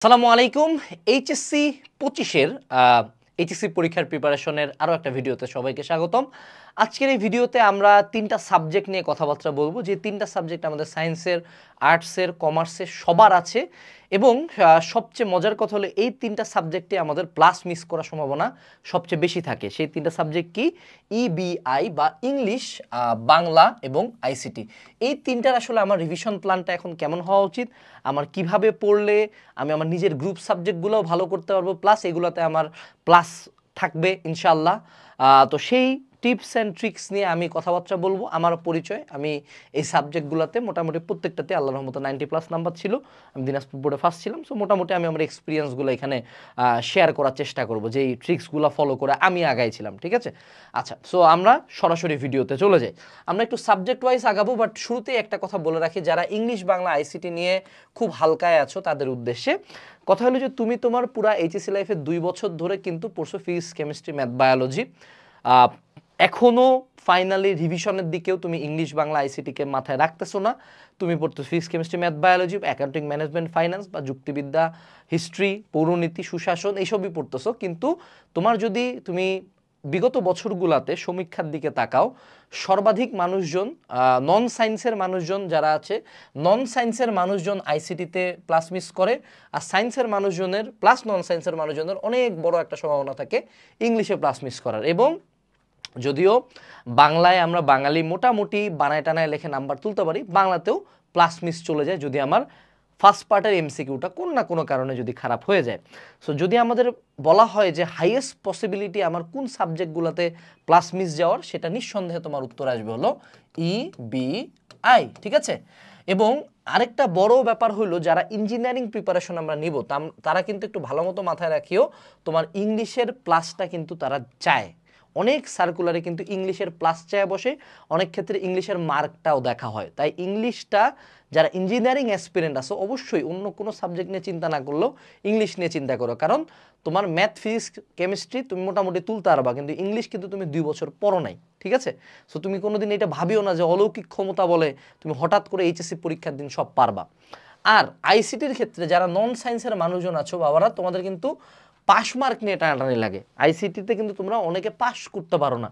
আসসালামু আলাইকুম। HSC 25-এর HSC পরীক্ষার প্রিপারেশনের আরও একটা ভিডিওতে সবাইকে স্বাগতম। আজকের এই ভিডিওতে আমরা তিনটা সাবজেক্ট নিয়ে কথাবার্তা বলবো, যে তিনটা সাবজেক্ট আমাদের সায়েন্সের, আর্টসের, কমার্সের সবার আছে এবং সবচেয়ে মজার কথা হলো এই তিনটা সাবজেক্টে আমাদের প্লাস মিস করার সম্ভাবনা সবচেয়ে বেশি থাকে। সেই তিনটা সাবজেক্ট কি? ইবিআই বা ইংলিশ, বাংলা এবং আইসিটি। এই তিনটার আসলে আমার রিভিশন প্ল্যানটা এখন কেমন হওয়া উচিত, আমার কিভাবে পড়লে আমি আমার নিজের গ্রুপ সাবজেক্টগুলোও ভালো করতে পারবো, প্লাস এগুলোতে আমার প্লাস থাকবে ইনশাল্লাহ। তো সেই টিপস অ্যান্ড ট্রিক্স নিয়ে আমি কথাবার্তা বলবো। আমার পরিচয়, আমি এই সাবজেক্টগুলোতে মোটামুটি প্রত্যেকটাতে আল্লাহর রহমতে 90+ নাম্বার ছিল। আমি দিনাজপুর বোর্ডে ফার্স্ট ছিলাম। সো মোটামুটি আমি আমার এক্সপিরিয়েন্সগুলো এখানে শেয়ার করার চেষ্টা করব, যে এই ট্রিক্সগুলো ফলো করে আমি আগাইছিলাম। ঠিক আছে? আচ্ছা, সো আমরা সরাসরি ভিডিওতে চলে যাই। আমরা একটু সাবজেক্ট ওয়াইজ আগাবো, বাট শুরুতেই একটা কথা বলে রাখি, যারা ইংলিশ বাংলা আইসিটি নিয়ে খুব হালকায় আছো তাদের উদ্দেশ্যে কথা হলো যে তুমি তোমার পুরা এইচএসসি লাইফে 2 বছর ধরে কিন্তু পড়ছো ফিজিক্স, কেমিস্ট্রি, ম্যাথ, বায়োলজি। এখনও ফাইনালি রিভিশনের দিকেও তুমি ইংলিশ বাংলা আইসিটিকে মাথায় রাখতেছো না। তুমি পড়তো physics, chemistry, math, biology, accounting, management, finance বা যুক্তিবিদ্যা, হিস্ট্রি, পৌরনীতি, সুশাসন এইসবই পড়তেছো। কিন্তু তোমার যদি তুমি বিগত বছরগুলোতে সমীক্ষার দিকে তাকাও, সর্বাধিক মানুষজন নন সায়েন্সের মানুষজন যারা আছে, নন সায়েন্সের মানুষজন আইসিটিতে প্লাস মিস করে, আর সায়েন্সের মানুষজনের প্লাস নন সায়েন্সের মানুষজনের অনেক বড় একটা সম্ভাবনা থাকে ইংলিশে প্লাস মিস করার। এবং যদিও বাংলায় আমরা বাঙালি মোটামুটি বানায় টানায় লেখে নাম্বার তুলতে পারি, বাংলাতেও প্লাস মিস চলে যায় যদি আমার ফার্স্ট পার্টের এমসিকিউটা কোনো না কোনো কারণে যদি খারাপ হয়ে যায়। সো যদি আমাদের বলা হয় যে হাইয়েস্ট পসিবিলিটি আমার কোন সাবজেক্টগুলোতে প্লাস মিস যাওয়ার, সেটা নিঃসন্দেহে তোমার উত্তর আসবে হলো ইবিআই। ঠিক আছে? এবং আরেকটা বড় ব্যাপার হলো, যারা ইঞ্জিনিয়ারিং প্রিপারেশন আমরা নিব তারা কিন্তু একটু ভালো মতো মাথায় রাখিও, তোমার ইংলিশের প্লাসটা কিন্তু তারা চায়। অনেক সার্কুলারে কিন্তু ইংলিশের প্লাস চায় বসে, অনেক ক্ষেত্রে ইংলিশের মার্কটাও দেখা হয়। তাই ইংলিশটা যারা ইঞ্জিনিয়ারিং অ্যাসপিরেন্ট আছে অবশ্যই অন্য কোনো সাবজেক্ট নিয়ে চিন্তা না করলেও ইংলিশ নিয়ে চিন্তা করো, কারণ তোমার ম্যাথ, ফিজিক্স, কেমিস্ট্রি তুমি মোটামুটি তুলতে পারবা, কিন্তু ইংলিশ কিন্তু তুমি 2 বছর পড়ো নাই। ঠিক আছে? সো তুমি কোনোদিন এটা ভাবিও না যে অলৌকিক ক্ষমতা বলে তুমি হঠাৎ করে এইচএসসি পরীক্ষার দিন সব পারবা। আর আইসিটির ক্ষেত্রে যারা নন সায়েন্সের মানুষজন আছো বাবারা, তোমাদের কিন্তু পাস মার্ক নিয়ে টানাটানি লাগে। আইসিটিতে কিন্তু তোমরা অনেকে পাস করতে পারো না।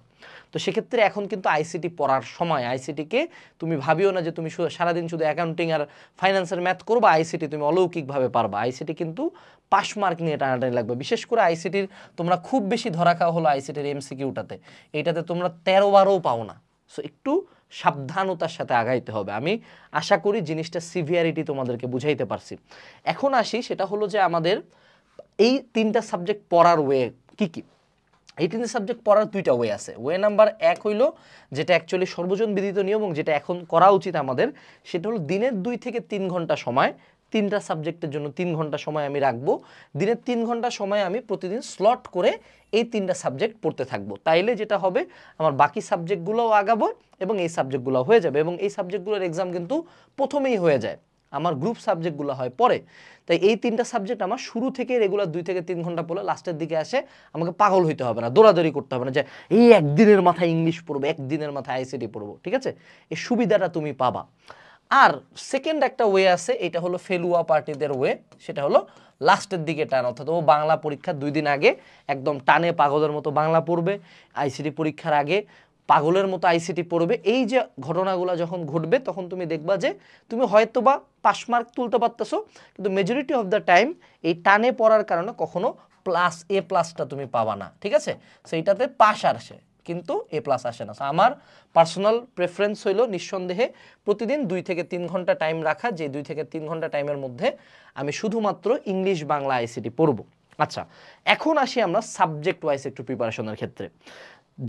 তো সেক্ষেত্রে এখন কিন্তু আইসিটি পড়ার সময়। আইসিটিকে তুমি ভাবিও না যে তুমি সারাদিন শুধু অ্যাকাউন্টিং আর ফাইন্যান্সের ম্যাথ করবা, আইসিটি তুমি অলৌকিকভাবে পারবা। আইসিটি কিন্তু পাস মার্ক নিয়ে টানাটানি লাগবে। বিশেষ করে আইসিটির তোমরা খুব বেশি ধরা খাওয়া হলো আইসিটির এমসিকিউটাতে, এইটাতে তোমরা 13বারও পাও না। সো একটু সাবধানতার সাথে আগাইতে হবে। আমি আশা করি জিনিসটা সিভিয়ারিটি তোমাদেরকে বুঝাইতে পারছি। এখন আসি, সেটা হলো যে আমাদের এই তিনটা সাবজেক্ট পড়ার ওয়ে কি কি। এই তিনটা সাবজেক্ট পড়ার 2টা ওয়ে আছে। ওয়ে নাম্বার 1 হইল, যেটা অ্যাকচুয়ালি সর্বজন বিদিত নিয়ম এবং যেটা এখন করা উচিত আমাদের, সেটা হলো দিনের 2 থেকে 3 ঘন্টা সময়, তিনটা সাবজেক্টের জন্য 3 ঘন্টা সময় আমি রাখবো। দিনের 3 ঘন্টা সময় আমি প্রতিদিন স্লট করে এই তিনটা সাবজেক্ট পড়তে থাকবো। তাইলে যেটা হবে, আমার বাকি সাবজেক্টগুলোও আগাবো এবং এই সাবজেক্টগুলো হয়ে যাবে। এবং এই সাবজেক্টগুলোর এক্সাম কিন্তু প্রথমেই হয়ে যায়, আমার গ্রুপ সাবজেক্টগুলো হয় পরে। তাই এই তিনটা সাবজেক্ট আমার শুরু থেকে রেগুলার 2 থেকে 3 ঘন্টা পড়লে লাস্টের দিকে আসে আমাকে পাগল হইতে হবে না, দৌড়াদৌড়ি করতে হবে না যে এই একদিনের মাথায় ইংলিশ পড়বো, একদিনের মাথায় আইসিটি পড়বো। ঠিক আছে? এই সুবিধাটা তুমি পাবা। আর সেকেন্ড একটা ওয়ে আছে, এটা হলো ফেলুয়া পার্টিদের ওয়ে। সেটা হলো লাস্টের দিকে টান, অর্থাৎ ও বাংলা পরীক্ষার 2 দিন আগে একদম টানে পাগলের মতো বাংলা পড়বে, আইসিটি পরীক্ষার আগে পাগলের মতো আইসিটি পড়বে। এই যে ঘটনাগুলো যখন ঘটবে, তখন তুমি দেখবা যে তুমি হয়তোবা পাস মার্ক তুলতে পারতেছো, কিন্তু মেজরিটি অফ দ্য টাইম এই টানে পড়ার কারণে কখনো এ প্লাসটা তুমি পাবা না। ঠিক আছে? সেইটাতে পাস আসে কিন্তু এ প্লাস আসে না। আমার পার্সোনাল প্রেফারেন্স হইল নিঃসন্দেহে প্রতিদিন 2 থেকে 3 ঘন্টা টাইম রাখা, যে 2 থেকে 3 ঘন্টা টাইমের মধ্যে আমি শুধুমাত্র ইংলিশ বাংলা আইসিটি পড়ব। আচ্ছা, এখন আসি আমরা সাবজেক্ট ওয়াইজ একটু প্রিপারেশনের ক্ষেত্রে।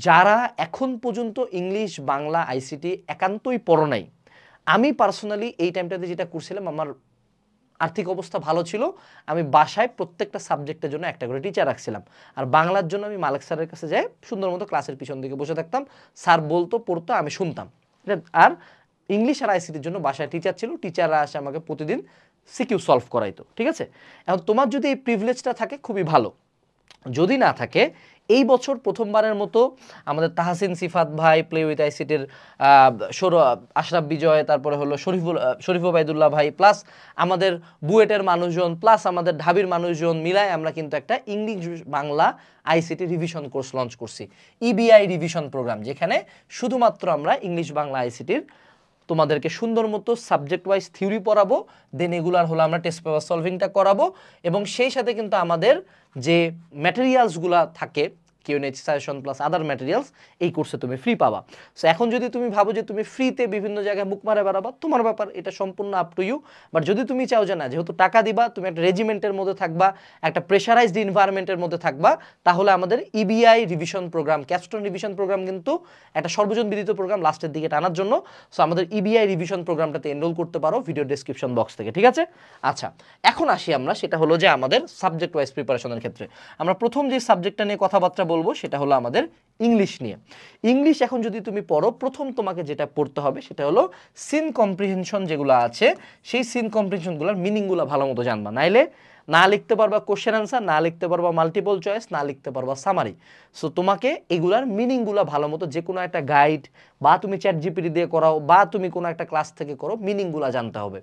যারা এখন পর্যন্ত ইংলিশ বাংলা আইসিটি একান্তই পড়ো নাই, আমি পার্সোনালি এই টাইমটাতে যেটা করছিলাম, আমার আর্থিক অবস্থা ভালো ছিল, আমি বাসায় প্রত্যেকটা সাবজেক্টের জন্য একটা করে টিচার রাখছিলাম। আর বাংলার জন্য আমি মালিক স্যারের কাছে যাই, সুন্দর মতো ক্লাসের পিছন দিকে বসে থাকতাম, স্যার বলতো, পড়তো, আমি শুনতাম। আর ইংলিশ আর আইসিটির জন্য বাসায় টিচার ছিল, টিচাররা আসে আমাকে প্রতিদিন সিকিউ সলভ করাইতো। ঠিক আছে? এখন তোমার যদি এই প্রিভিলেজটা থাকে খুবই ভালো। যদি না থাকে এই বছর প্রথমবারের মতো আমাদের তাহসিন সিফাত ভাই, প্লে উইথ আইসিটির আশরাফ বিজয়, তারপরে হলো শরীফ ওবায়দুল্লাহ ভাই, প্লাস আমাদের বুয়েটের মানুষজন, প্লাস আমাদের ঢাবির মানুষজন মিলায় আমরা কিন্তু একটা English Bangla ICT revision course launch করছি, ইবিআই রিভিশন প্রোগ্রাম, যেখানে শুধুমাত্র আমরা ইংলিশ বাংলা আইসিটির তোমাদেরকে সুন্দর মতো সাবজেক্ট ওয়াইজ থিওরি পড়াবো, দেন এগুলার হলো আমরা টেস্ট পেপার সলভিংটা করাবো, এবং সেই সাথে কিন্তু আমাদের যে ম্যাটেরিয়ালসগুলো থাকে QnA suggestion plus other materials এই কোর্সে তুমি ফ্রি পাবা। সো এখন যদি তুমি ভাবো যে তুমি ফ্রিতে বিভিন্ন জায়গায় মুখ মারে বেড়াবা, তোমার ব্যাপার, এটা সম্পূর্ণ আপ টু ইউ। বাট যদি তুমি চাও যে না, যেহেতু টাকা দিবা, তুমি একটা রেজিমেন্টের মধ্যে থাকবা, একটা প্রেশারাইজড এনভায়রনমেন্টের মধ্যে থাকবা, তাহলে আমাদের EBI revision programme, capstone revision programme কিন্তু একটা সর্বজন বিদিত প্রোগ্রাম লাস্টের দিকে টানার জন্য। সো আমাদের ইবিআই রিভিশন প্রোগ্রামটাতে এনরোল করতে পারো ভিডিও ডেসক্রিপশন বক্স থেকে, ঠিক আছে? আচ্ছা, এখন আসি আমরা, সেটা হলো যে আমাদের সাবজেক্ট ওয়াইজ প্রিপারেশনের ক্ষেত্রে আমরা প্রথম যে সাবজেক্টটা নিয়ে কথাবার্তা বলবো সেটা হলো আমাদের ইংলিশ নিয়ে। ইংলিশ এখন যদি তুমি পড়ো, প্রথম তোমাকে যেটা পড়তে হবে সেটা হলো সিন কম্প্রিহেনশন যেগুলো আছে, সেই সিন কম্প্রিহেনশনগুলোর মিনিংগুলো ভালো মতো জানবা, নাইলে না লিখতে পারবা কোশ্চেন আনসার, না লিখতে পারবা মাল্টিপল চয়েস, না লিখতে পারবা সামারি। সো তোমাকে এগুলার মিনিংগুলো ভালো মতো যে কোনো একটা গাইড বা তুমি চ্যাট জিপিটি দিয়ে করাও বা তুমি কোনো একটা ক্লাস থেকে করো, মিনিংগুলো জানতে হবে।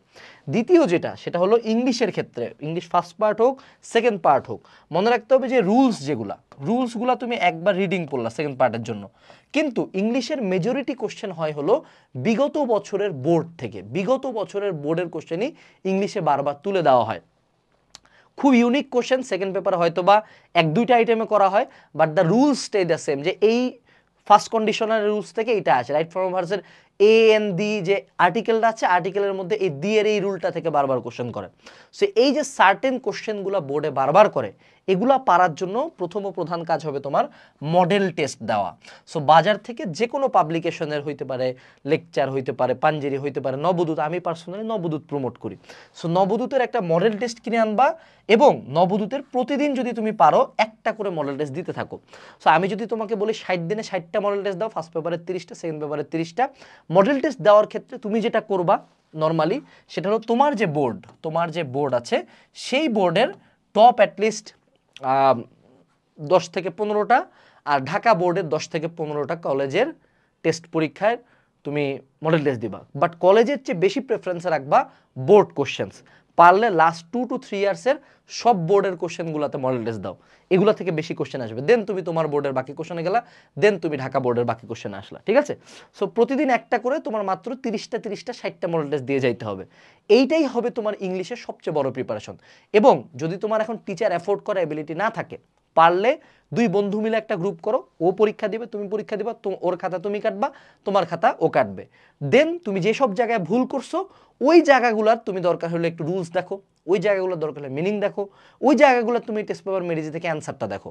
দ্বিতীয় যেটা, সেটা হলো ইংলিশের ক্ষেত্রে, ইংলিশ ফার্স্ট পার্ট হোক সেকেন্ড পার্ট হোক, মনে রাখতে হবে যে রুলসগুলো তুমি একবার রিডিং পড়লা সেকেন্ড পার্টের জন্য, কিন্তু ইংলিশের মেজরিটি কোশ্চেন হয় হলো বিগত বছরের বোর্ড থেকে, বিগত বছরের বোর্ডের কোশ্চেনই ইংলিশে বারবার তুলে দেওয়া হয়। খুব ইউনিক কোশ্চেন সেকেন্ড পেপারে হয়তো বা এক দুইটা আইটেমে করা হয়, but the rules stay the same, যে এই ফার্স্ট কন্ডিশনাল রুলস থেকে এটা আছে, রাইট ফর্ম ভার্সের এ এন দি যে আর্টিকেলটা আছে, আর্টিকেলের মধ্যে এই দি এর এই রুলটা থেকে বারবার কোশ্চেন করে। সো এই যে সার্টেন কোশ্চেনগুলো বোর্ডে বারবার করে, এগুলা পারার জন্য প্রথম ও প্রধান কাজ হবে তোমার মডেল টেস্ট দেওয়া। সো বাজার থেকে যে কোনো পাবলিকেশনের হইতে পারে, লেকচার হইতে পারে, পাঞ্জেরি হইতে পারে, নবদূত, আমি পার্সোনালি নবদূত প্রমোট করি। সো নবদূতের একটা মডেল টেস্ট কিনে আনবা, এবং নবদূতের প্রতিদিন যদি তুমি পারো একটা করে মডেল টেস্ট দিতে থাকো। সো আমি যদি তোমাকে বলি 60 দিনে 60টা মডেল টেস্ট দাও, ফার্স্ট পেপারে 30টা, সেকেন্ড পেপারে 30টা, মডেল টেস্ট দেওয়ার ক্ষেত্রে তুমি যেটা করবা নর্মালি, সেটা হলো তোমার যে বোর্ড আছে সেই বোর্ডের টপ অ্যাটলিস্ট 10 থেকে 15টা, আর ঢাকা বোর্ডের 10 থেকে 15টা কলেজের টেস্ট পরীক্ষায় তুমি মডেল টেস্ট দিবা। বাট কলেজের চেয়ে বেশি প্রেফারেন্স রাখবা বোর্ড কোশ্চেন্স, পারলে লাস্ট 2 to 3 ইয়ার্সের সব বোর্ডের কোশ্চেনগুলোতে মডেল টেস্ট দাও, এগুলো থেকে বেশি কোশ্চেন আসবে। দেন তুমি তোমার বোর্ডের বাকি কোশ্চেনে গেলা, দেন তুমি ঢাকা বোর্ডের বাকি কোশ্চেনে আসলা, ঠিক আছে? সো প্রতিদিন একটা করে তোমার মাত্র 30টা 60টা মডেল টেস্ট দিয়ে যাইতে হবে। এইটাই হবে তোমার ইংলিশের সবচেয়ে বড় প্রিপারেশন। এবং যদি তোমার এখন টিচার অ্যাফোর্ড করার এবিলিটি না থাকে, পারলে 2 বন্ধু মিলে একটা গ্রুপ করো, ও পরীক্ষা দিবে, তুমি পরীক্ষা দিবা, ওর খাতা তুমি কাটবা, তোমার খাতা ও কাটবে। দেন তুমি যেসব জায়গায় ভুল করছো ওই জায়গাগুলোর তুমি দরকার হলে একটু রুলস দেখো, ওই জায়গাগুলোর দরকার হলে মিনিং দেখো, ওই জায়গাগুলো তুমি টেস্ট পেপার মেরিজি থেকে অ্যান্সারটা দেখো।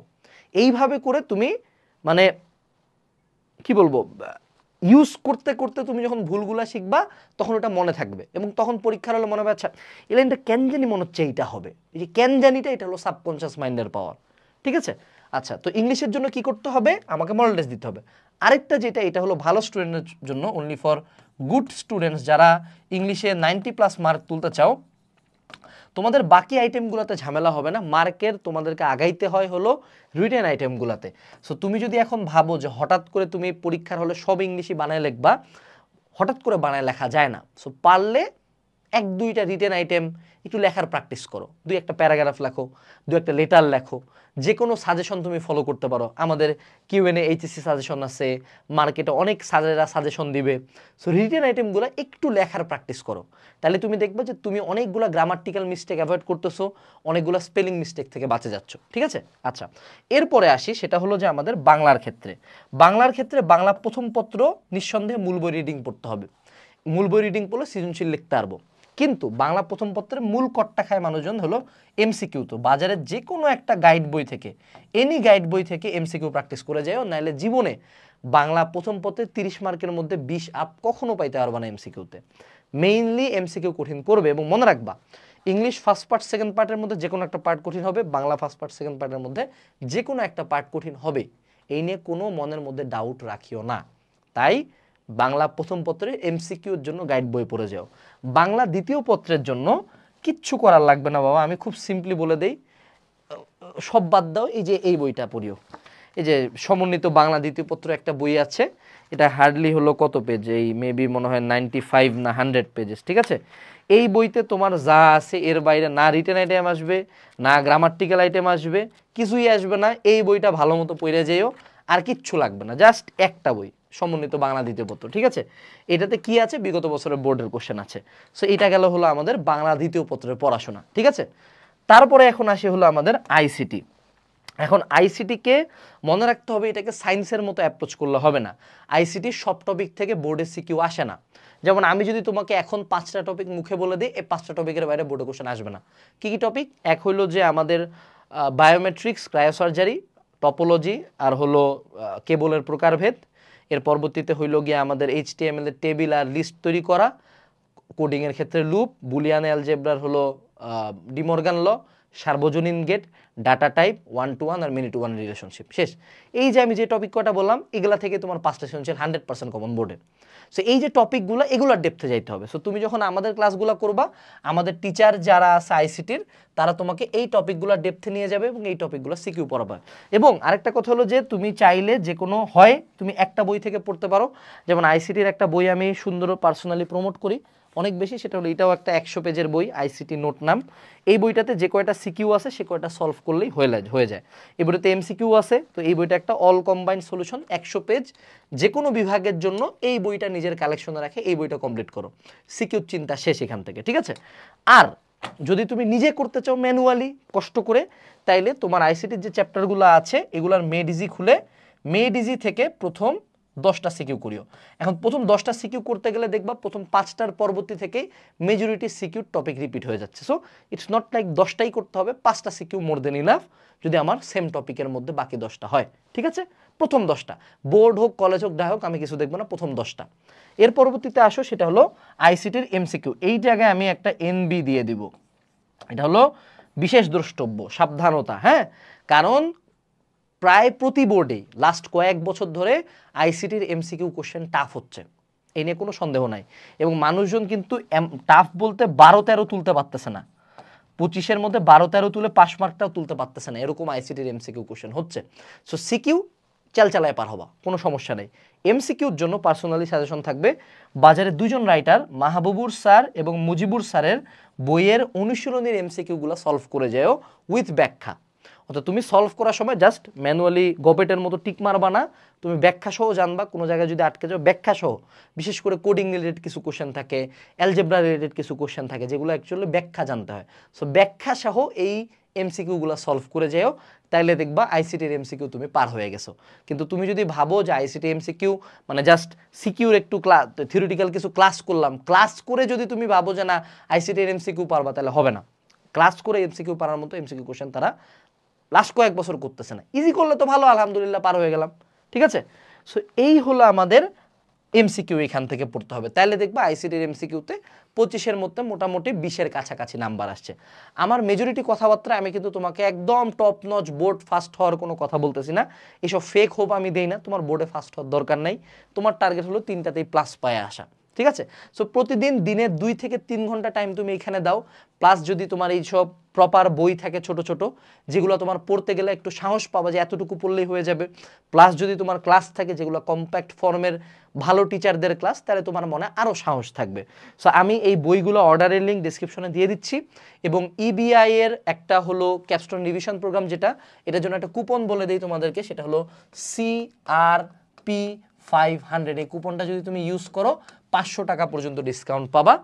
এইভাবে করে তুমি মানে কি বলবো, ইউজ করতে করতে তুমি যখন ভুলগুলা শিখবা তখন ওটা মনে থাকবে, এবং তখন পরীক্ষার হলে মনে হবে আচ্ছা এই লাইনটা কেন জানি মনে হচ্ছে এইটা হবে, এই যে কেন জানিটা, এটা হলো সাবকনশিয়াস মাইন্ডের পাওয়ার, ঠিক আছে? আচ্ছা, তো ইংলিশের জন্য কি করতে হবে, আমাকে মডেল টেস্ট দিতে হবে। আরেকটা যেটা, এটা হলো ভালো স্টুডেন্টের জন্য, অনলি ফর গুড স্টুডেন্টস, যারা ইংলিশে 90+ মার্ক তুলতে চাও, তোমাদের বাকি আইটেমগুলোতে ঝামেলা হবে না, মার্কের তোমাদেরকে আগাইতে হয় হলো রিটেন আইটেমগুলোতে। সো তুমি যদি এখন ভাবো যে হঠাৎ করে তুমি পরীক্ষার হলে সব ইংলিশই বানায় লিখবা, হঠাৎ করে বানায় লেখা যায় না। সো পারলে 1-2টা রিটেন আইটেম একটু লেখার প্র্যাকটিস করো, 2-একটা প্যারাগ্রাফ লেখো, 2-একটা লেটার লেখো, যে কোনো সাজেশন তুমি ফলো করতে পারো। আমাদের কিউএনএ এইচএসসি সাজেশন আছে, মার্কেটে অনেক স্যারেরা সাজেশন দিবে। সো রিটেন আইটেমগুলো একটু লেখার প্র্যাকটিস করো, তাহলে তুমি দেখবে যে তুমি অনেকগুলো গ্রামাটিক্যাল মিস্টেক অ্যাভয়েড করতেছো, অনেকগুলো স্পেলিং মিস্টেক থেকে বাঁচে যাচ্ছ, ঠিক আছে? আচ্ছা, এরপরে আসি, সেটা হলো যে আমাদের বাংলার ক্ষেত্রে, বাংলা প্রথম পত্র নিঃসন্দেহে মূল বই রিডিং পড়তে হবে। মূল বই রিডিং পড়লে সৃজনশীল লিখতে পারবো, কিন্তু বাংলা প্রথম পত্রের মূল কট্টা খায় মানুষজন হলো এমসিকিউ। তো বাজারে যে কোনো একটা গাইড বই থেকে, এনি গাইড বই থেকে এমসিকিউ প্র্যাকটিস করে যাও, নাহলে জীবনে বাংলা প্রথম পত্রে 30 মার্কের মধ্যে 20 আপ কখনো পাইতে পারবা না এমসিকিউতে। মেইনলি এমসিকিউ কঠিন করবে, এবং মনে রাখবা ইংলিশ ফার্স্ট পার্ট সেকেন্ড পার্টের মধ্যে যে কোনো একটা পার্ট কঠিন হবে, বাংলা ফার্স্ট পার্ট সেকেন্ড পার্টের মধ্যে যে কোনো একটা পার্ট কঠিন হবে, এই নিয়ে কোনো মনের মধ্যে ডাউট রাখিও না। তাই বাংলা প্রথম পত্রের এমসিকিউর জন্য গাইড বই পড়ে যাও। বাংলা দ্বিতীয় পত্রের জন্য কিচ্ছু করার লাগবে না বাবা, আমি খুব সিম্পলি বলে দেই, সব বাদ দাও, এই যে এই বইটা পড়িও, এই যে সমন্বিত বাংলা দ্বিতীয় পত্র একটা বই আছে, এটা হার্ডলি হলো কত পেজ, এই মেবি মনে হয় 95 না 100 পেজেস, ঠিক আছে। এই বইতে তোমার যা আছে এর বাইরে না রিটেন আইটেম আসবে, না গ্রামাটিক্যাল আইটেম আসবে, কিছুই আসবে না। এই বইটা ভালো মতো পড়ে যেও, আর কিচ্ছু লাগবে না, জাস্ট একটা বই, সমন্বিত বাংলা দ্বিতীয় পত্র, ঠিক আছে। এটাতে কি আছে, বিগত বছরের বোর্ডের কোশ্চেন আছে। সো এটা গেল হলো আমাদের বাংলা দ্বিতীয় পত্রের পড়াশোনা, ঠিক আছে। তারপরে এখন আসি হলো আমাদের আইসিটি। এখন আইসিটিকে মনে রাখতে হবে, এটাকে সায়েন্সের মতো অ্যাপ্রোচ করলে হবে না। আইসিটি সব টপিক থেকে বোর্ডে সিকিউ আসে না। যেমন আমি যদি তোমাকে এখন 5টা টপিক মুখে বলে দিই, এই 5টা টপিকের বাইরে বোর্ডে কোশ্চেন আসবে না। কি কি টপিক? এক হইলো যে আমাদের বায়োমেট্রিক্স, ক্রায়োসার্জারি, টপোলজি, আর হলো কেবলের প্রকারভেদ। এর পরবর্তীতে হইল গিয়ে আমাদের HTML এর টেবিল আর লিস্ট তৈরি করা, কোডিংয়ের ক্ষেত্রে লুপ, বুলিয়ান অ্যালজেব্রার হলো ডিমর্গান ল, সার্বজনীন গেট, ডাটা টাইপ, 1 to 1 আর মিনি টু 1 রিলেশনশিপ। শেষ। এই যে আমি যে টপিক কটা বললাম, এগুলা থেকে তোমার 5টা এসেনশিয়াল 100% কমন বোর্ডে। সো এই যে টপিকগুলো, এগুলোর ডেপথে যাইতে হবে। সো তুমি যখন আমাদের ক্লাসগুলো করবা, আমাদের টিচার যারা আছে আইসিটির, তারা তোমাকে এই টপিকগুলো ডেপথে নিয়ে যাবে এবং এই টপিকগুলো সিকিউ পড়াবে। এবং আরেকটা কথা হলো যে তুমি চাইলে যে কোনো হয় তুমি একটা বই থেকে পড়তে পারো। যেমন আইসিটির একটা বই আমি সুন্দর পার্সোনালি প্রমোট করি অনেক বেশি, সেটা হলো এটাও একটা 100 পেজের বই, আইসিটি নোট নাম। এই বইটাতে যে কয়টা সিকিউ আছে সে কয়টা সলভ করলেই হয়ে যায়। এই বইটাতে এমসিকিউ আছে, তো এই বইটা একটা অল কম্বাইন্ড সলিউশন, 100 পেজ, যে কোনো বিভাগের জন্য এই বইটা নিজের কালেকশনে রাখে, এই বইটা কমপ্লিট করো, সিকিউর চিন্তা শেষ এখান থেকে, ঠিক আছে। আর যদি তুমি নিজে করতে চাও ম্যানুয়ালি কষ্ট করে, তাইলে তোমার আইসিটির যে চ্যাপ্টারগুলো আছে এগুলার মেড ইজি খুলে মেড ইজি থেকে প্রথম 10টা সিকিউ করিও। এখন প্রথম 10টা সিকিউ করতে গেলে দেখবা প্রথম 5টার পরবর্তী থেকেই মেজরিটি সিকিউর টপিক রিপিট হয়ে যাচ্ছে। সো ইটস নট লাইক 10টাই করতে হবে, 5টা সিকিউ মোর দেন ইনাফ যদি আমার সেম টপিকের মধ্যে বাকি 10টা হয়, ঠিক আছে। প্রথম 10টা, বোর্ড হোক কলেজ হোক যা হোক, আমি কিছু দেখবো না, প্রথম 10টা। এর পরবর্তীতে আসো, সেটা হলো আইসিটির এমসিকিউ। এই জায়গায় আমি একটা এনবি দিয়ে দিব, এটা হলো বিশেষ দ্রষ্টব্য, সাবধানতা, হ্যাঁ। কারণ প্রায় প্রতি বোর্ডেই লাস্ট কয়েক বছর ধরে আইসিটির এমসিকিউ কোশ্চেন টাফ হচ্ছে, এই নিয়ে কোনো সন্দেহ নাই। এবং মানুষজন কিন্তু টাফ বলতে 12-13 তুলতে পারতেছে না, 25-এর মধ্যে 12-13 তুলে পাস মার্কটাও তুলতে পারতেছে না, এরকম আইসিটির এমসিকিউ কোশ্চেন হচ্ছে। সো সিকিউ চালায় পার হবা, কোনো সমস্যা নেই। এমসিকিউর জন্য পার্সোনালি সাজেশন থাকবে, বাজারে 2জন রাইটার মাহবুবুর স্যার এবং মুজিবুর স্যারের বইয়ের অনুশীলনীর এমসিকিউগুলো সলভ করে যাও উইথ ব্যাখ্যা। অর্থাৎ তুমি সলভ করার সময় জাস্ট ম্যানুয়ালি গবেটের মতো টিক মারবা না, তুমি ব্যাখ্যা সহ জানবা, কোনো জায়গায় যদি আটকে যাও ব্যাখ্যা সহ, বিশেষ করে কোডিং রিলেটেড কিছু কোশ্চেন থাকে, অ্যালজেব্রা রিলেটেড কিছু কোশ্চেন থাকে, যেগুলো অ্যাকচুয়ালি ব্যাখ্যা জানতে হয়। সো ব্যাখ্যা সহ এই এমসিকিউগুলো সলভ করে যাও, তাইলে দেখবা আইসিটির এমসিকিউ তুমি পার হয়ে গেছো। কিন্তু তুমি যদি ভাবো যে আইসিটি এমসিকিউ মানে জাস্ট সিকিউর একটু থিওরিটিক্যাল কিছু ক্লাস করলাম, ক্লাস করে যদি তুমি ভাবো যে না আইসিটির এমসিকিউ পারবা, তাহলে হবে না। ক্লাস করে এমসিকিউ পারার মতো এমসিকিউ কোশ্চেন তারা লাস্ট কয়েক বছর করতেছে না। ইজি করলে তো ভালো, আলহামদুলিল্লাহ পার হয়ে গেলাম, ঠিক আছে। সো এই হলো আমাদের এমসিকিউ, এখান থেকে পড়তে হবে, তাহলে দেখবা আইসিটির এমসিকিউতে 25-এর মধ্যে মোটামুটি 20-এর কাছাকাছি নাম্বার আসছে। আমার মেজরিটি কথাবার্তা আমি কিন্তু তোমাকে একদম টপ নচ বোর্ড ফার্স্ট হওয়ার কোনো কথা বলতেছি না, এসব ফেক হোপ আমি দেই না। তোমার বোর্ডে ফার্স্ট হওয়ার দরকার নাই, তোমার টার্গেট হলো 3টাতেই প্লাস পায়ে আসা, ঠিক আছে। সো প্রতিদিন দিনে 2 থেকে 3 ঘন্টা টাইম তুমি এখানে দাও, প্লাস যদি তোমার এই সব প্রপার বই থাকে ছোট ছোট, যেগুলো তোমার পড়তে গেলে একটু সাহস পাবা যে এতটুকু পড়লেই হয়ে যাবে, প্লাস যদি তোমার ক্লাস থাকে যেগুলো কম্প্যাক্ট ফর্মের ভালো টিচারদের ক্লাস, তাহলে তোমার মনে আরও সাহস থাকবে। সো আমি এই বইগুলো অর্ডারের লিঙ্ক ডিসক্রিপশনে দিয়ে দিচ্ছি, এবং ইবিআই এর একটা হলো ক্যাপস্টোন রিভিশন প্রোগ্রাম, যেটা এটার জন্য একটা কুপন বলে দিই তোমাদেরকে, সেটা হলো CRP500। এই কুপনটা যদি তুমি ইউজ করো 500 টাকা পর্যন্ত ডিসকাউন্ট পাবা।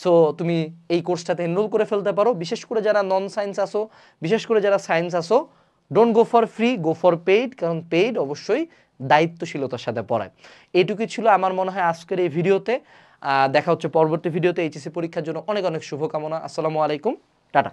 সো তুমি এই কোর্সটাতে এনরোল করে ফেলতে পারো। বিশেষ করে যারা নন সায়েন্স আসো, বিশেষ করে যারা সায়েন্স আসো, don't go for free, go for paid, কারণ পেইড অবশ্যই দায়িত্বশীলতার সাথে পড়ায়। এইটুকুই ছিল আমার মনে হয় আজকের এই ভিডিওতে। দেখা হচ্ছে পরবর্তী ভিডিওতে। এইচএসসি পরীক্ষার জন্য অনেক অনেক শুভকামনা। আসসালামু আলাইকুম, টাটা।